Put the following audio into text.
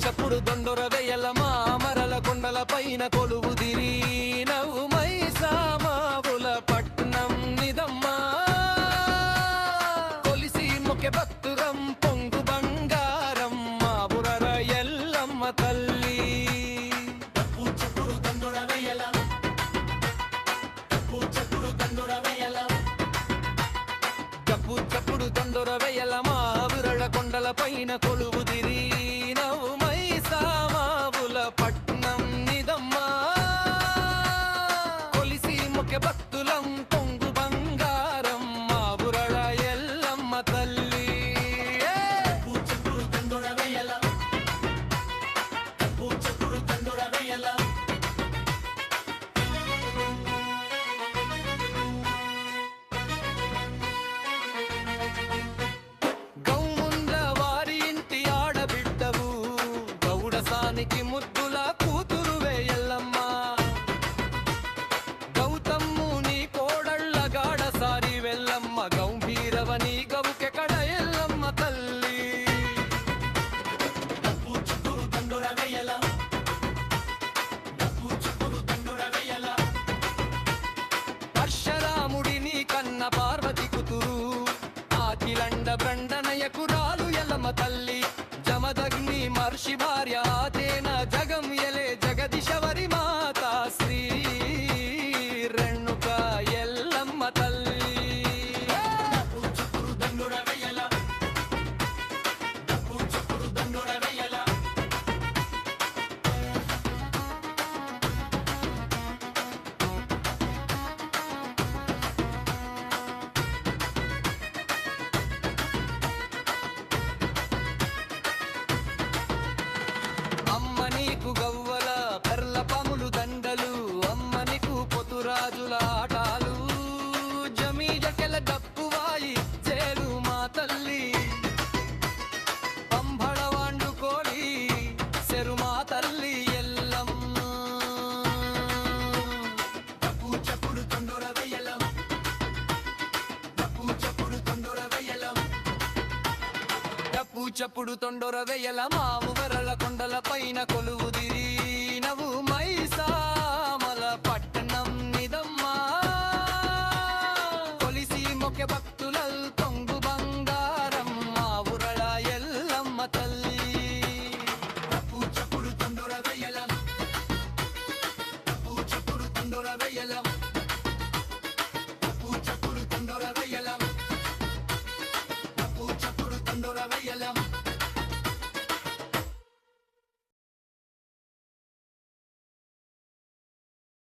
చప్పుడు దొండొర వెయ్యల మామరల కొండల పైన కొలువుదిరి నవ్వు మైసామావుల పట్నం నిదమ్మా కొలిసి మొకె భక్తురం పొంగు బంగారం మా బురర ఎల్లమ్మ తల్లి చప్పుడు దొండొర వెయ్యల చప్పుడు దొండొర వెయ్యల చప్పుడు దొండొర వెయ్యల మా బురడ కొండల పైన కొలువుదిరి నవ్వు మైసామావుల పట్నం నిదమ్మా కొలిసి ముఖ్య భక్తులం పొంగు బంగారం మా బురడ ఎల్లమ్మ తల్లి చప్పుడు దొండొర వెయ్యల చప్పుడు దొండొర వెయ్యల ముద్దుల కూతురువే ఎల్లమ్మ గౌతమ్ము నీ కోడళ్ళ గాడసారి వెల్లమ్మ గంభీరవని గవుకెకడ ఎల్లమ్మ తల్లి పరశురాముడిని కన్న పార్వతి కుతురు ఆకిలండ బ్రండనయకురాలు ఎల్లమ్మ తల్లి జమదగ్ని మహర్షి భార్య తేన జగం ఎలే జగదీశవరి మాత శ్రీ రేణుక ఎల్లమ్మ తల్లి చప్పుడు దొండొర వెయ్యల చప్పుడు దొండొర వెయ్యల గవ్వల పెర్ల పాములు దండలు అమ్మ నీకు పొతురాజుల ఆటాలు జమీ జకెల డప్పువాయి చేలు మా తల్లి పంబడ వండుకోని సెరు మా తల్లి ఎల్లమ్మ చప్పుడు దొండొర వెయ్యల చప్పుడు దొండొర వెయ్యల చప్పుడు తొండొర వెయ్యల మావు వరల కొండల పైన కొలువుదిరి నవ్వు మైసామల పట్టణం నిదమ్మా కొలిసి మొకె భక్తులల్ పొంగు బంగారం మా ఊరల ఎల్లమ్మ తల్లి చప్పుడు తొండొర వెయ్యల చప్పుడు తొండొర వెయ్యల చప్పుడు తొండొర వెయ్యల చప్పుడు తొండొర వెయ్యల